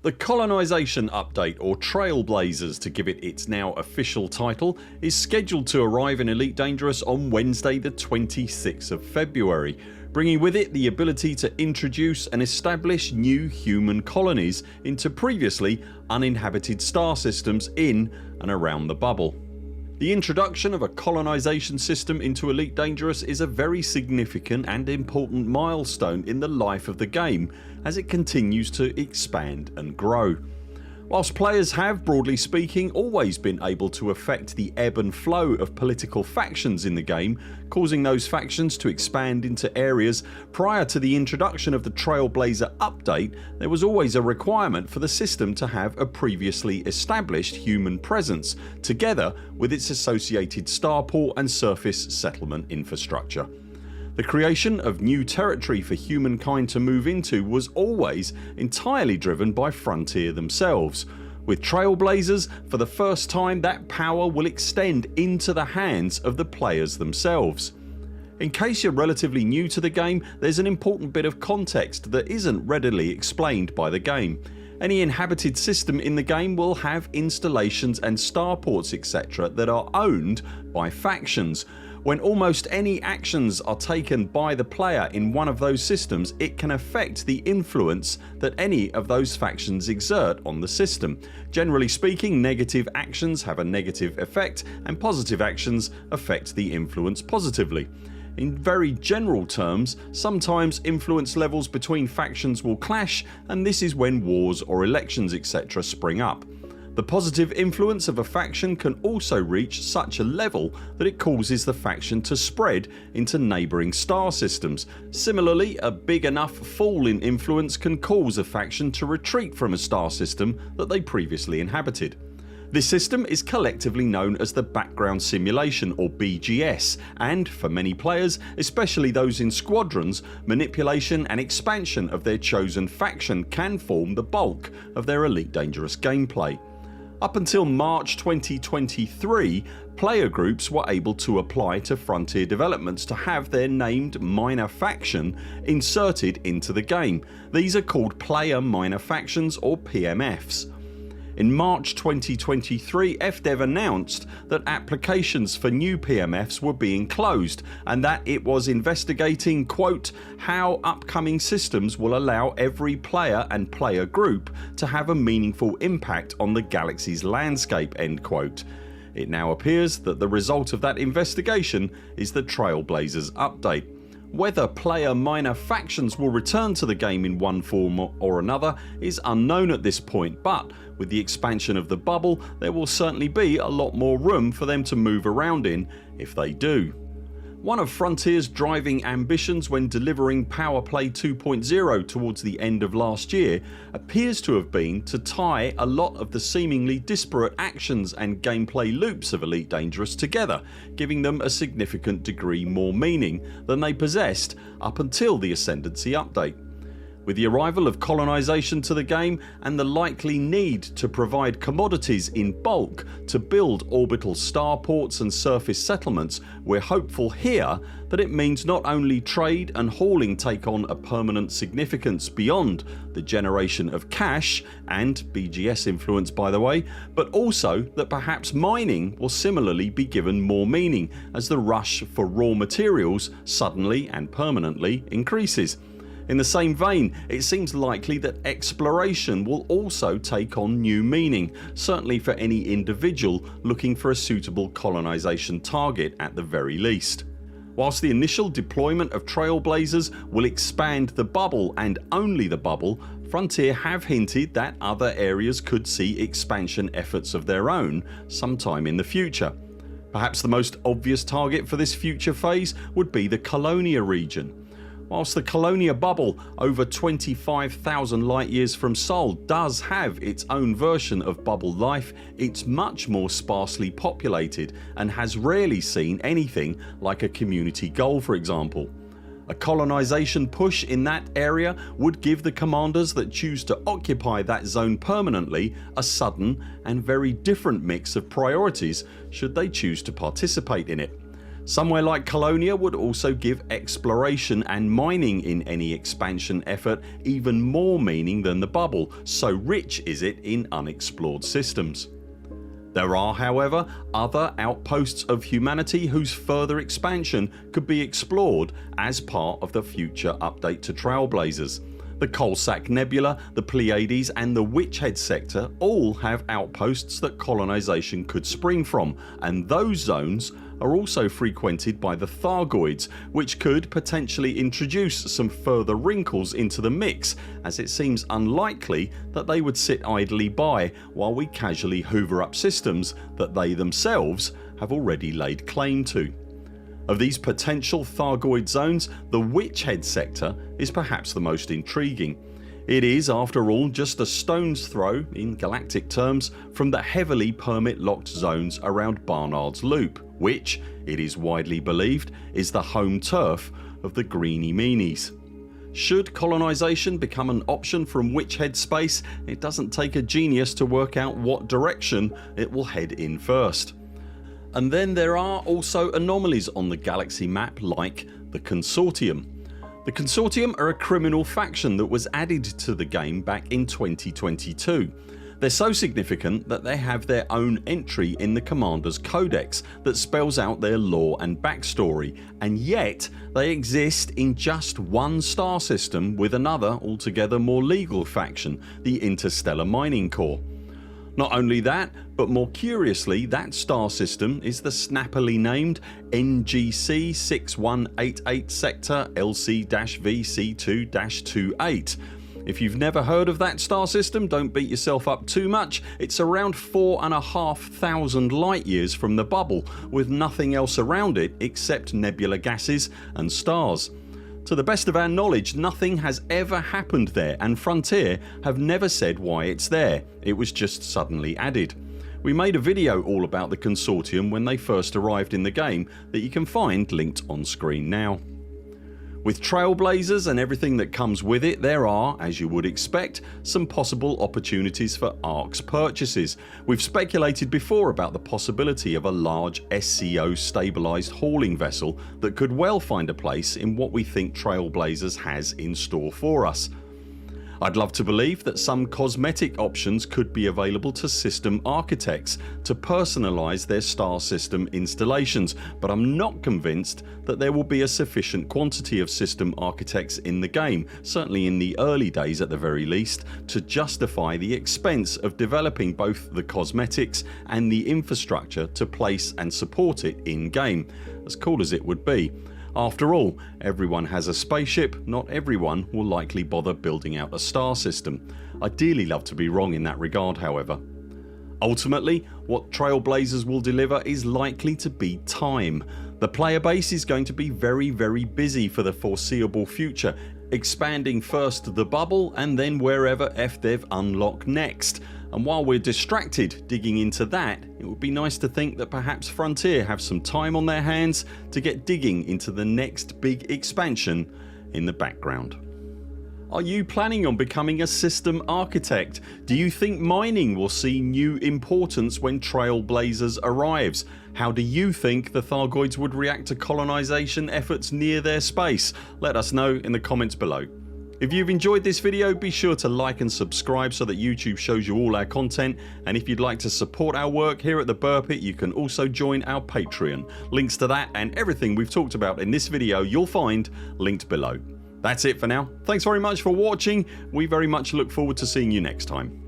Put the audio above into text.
The Colonisation Update, or Trailblazers to give it its now official title, is scheduled to arrive in Elite Dangerous on Wednesday the 26th of February, bringing with it the ability to introduce and establish new human colonies into previously uninhabited star systems in and around the bubble. The introduction of a colonisation system into Elite Dangerous is a very significant and important milestone in the life of the game as it continues to expand and grow. Whilst players have, broadly speaking, always been able to affect the ebb and flow of political factions in the game, causing those factions to expand into areas, prior to the introduction of the Trailblazer update there was always a requirement for the system to have a previously established human presence, together with its associated starport and surface settlement infrastructure. The creation of new territory for humankind to move into was always entirely driven by Frontier themselves. With Trailblazers, for the first time that power will extend into the hands of the players themselves. In case you're relatively new to the game, there's an important bit of context that isn't readily explained by the game. Any inhabited system in the game will have installations and starports etc that are owned by factions. When almost any actions are taken by the player in one of those systems, it can affect the influence that any of those factions exert on the system. Generally speaking, negative actions have a negative effect and positive actions affect the influence positively. In very general terms, sometimes influence levels between factions will clash, and this is when wars or elections etc spring up. The positive influence of a faction can also reach such a level that it causes the faction to spread into neighbouring star systems. Similarly, a big enough fall in influence can cause a faction to retreat from a star system that they previously inhabited. This system is collectively known as the Background Simulation, or BGS, and for many players, especially those in squadrons, manipulation and expansion of their chosen faction can form the bulk of their Elite Dangerous gameplay. Up until March 2023, player groups were able to apply to Frontier Developments to have their named minor faction inserted into the game. These are called Player Minor Factions, or PMFs. In March 2023, FDev announced that applications for new PMFs were being closed and that it was investigating quote, how upcoming systems will allow every player and player group to have a meaningful impact on the galaxy's landscape, end quote. It now appears that the result of that investigation is the Trailblazers update. Whether player minor factions will return to the game in one form or another is unknown at this point, but with the expansion of the bubble there will certainly be a lot more room for them to move around in if they do. One of Frontier's driving ambitions when delivering Power Play 2.0 towards the end of last year appears to have been to tie a lot of the seemingly disparate actions and gameplay loops of Elite Dangerous together, giving them a significant degree more meaning than they possessed up until the Ascendancy update. With the arrival of colonisation to the game and the likely need to provide commodities in bulk to build orbital starports and surface settlements, we're hopeful here that it means not only trade and hauling take on a permanent significance beyond the generation of cash and BGS influence by the way, but also that perhaps mining will similarly be given more meaning as the rush for raw materials suddenly and permanently increases. In the same vein, it seems likely that exploration will also take on new meaning, certainly for any individual looking for a suitable colonisation target at the very least. Whilst the initial deployment of Trailblazers will expand the bubble and only the bubble, Frontier have hinted that other areas could see expansion efforts of their own sometime in the future. Perhaps the most obvious target for this future phase would be the Colonia region. Whilst the Colonia bubble, over 25,000 light years from Sol, does have its own version of bubble life, it's much more sparsely populated and has rarely seen anything like a community goal, for example. A colonisation push in that area would give the commanders that choose to occupy that zone permanently a sudden and very different mix of priorities should they choose to participate in it. Somewhere like Colonia would also give exploration and mining in any expansion effort even more meaning than the bubble, so rich is it in unexplored systems. There are, however, other outposts of humanity whose further expansion could be explored as part of the future update to Trailblazers. The Coalsack Nebula, the Pleiades and the Witchhead sector all have outposts that colonisation could spring from, and those zones are also frequented by the Thargoids, which could potentially introduce some further wrinkles into the mix, as it seems unlikely that they would sit idly by while we casually hoover up systems that they themselves have already laid claim to. Of these potential Thargoid zones, the Witchhead sector is perhaps the most intriguing. It is, after all, just a stone's throw, in galactic terms, from the heavily permit locked zones around Barnard's Loop, which, it is widely believed, is the home turf of the Greeny Meanies. Should colonisation become an option from Witchhead space, it doesn't take a genius to work out what direction it will head in first. And then there are also anomalies on the galaxy map like the Consortium. The Consortium are a criminal faction that was added to the game back in 2022. They're so significant that they have their own entry in the Commander's Codex that spells out their lore and backstory, and yet they exist in just one star system with another altogether more legal faction, the Interstellar Mining Corps. Not only that, but more curiously, that star system is the snappily named NGC 6188 Sector LC-VC2-28. If you've never heard of that star system, don't beat yourself up too much. It's around 4,500 light years from the bubble, with nothing else around it except nebula gases and stars. To the best of our knowledge, nothing has ever happened there, and Frontier have never said why it's there. It was just suddenly added. We made a video all about the Consortium when they first arrived in the game that you can find linked on screen now. With Trailblazers and everything that comes with it, there are, as you would expect, some possible opportunities for ARX purchases. We've speculated before about the possibility of a large SCO stabilised hauling vessel that could well find a place in what we think Trailblazers has in store for us. I'd love to believe that some cosmetic options could be available to system architects to personalise their star system installations, but I'm not convinced that there will be a sufficient quantity of system architects in the game, certainly in the early days at the very least, to justify the expense of developing both the cosmetics and the infrastructure to place and support it in game, as cool as it would be. After all, everyone has a spaceship, not everyone will likely bother building out a star system. I'd dearly love to be wrong in that regard, however. Ultimately, what Trailblazers will deliver is likely to be time. The player base is going to be very busy for the foreseeable future, expanding first the bubble and then wherever FDev unlock next. And while we're distracted digging into that, it would be nice to think that perhaps Frontier have some time on their hands to get digging into the next big expansion in the background. Are you planning on becoming a system architect? Do you think mining will see new importance when Trailblazers arrives? How do you think the Thargoids would react to colonisation efforts near their space? Let us know in the comments below. If you've enjoyed this video, be sure to like and subscribe so that YouTube shows you all our content, and if you'd like to support our work here at the Buur Pit, you can also join our Patreon. Links to that and everything we've talked about in this video you'll find linked below. That's it for now. Thanks very much for watching. We very much look forward to seeing you next time.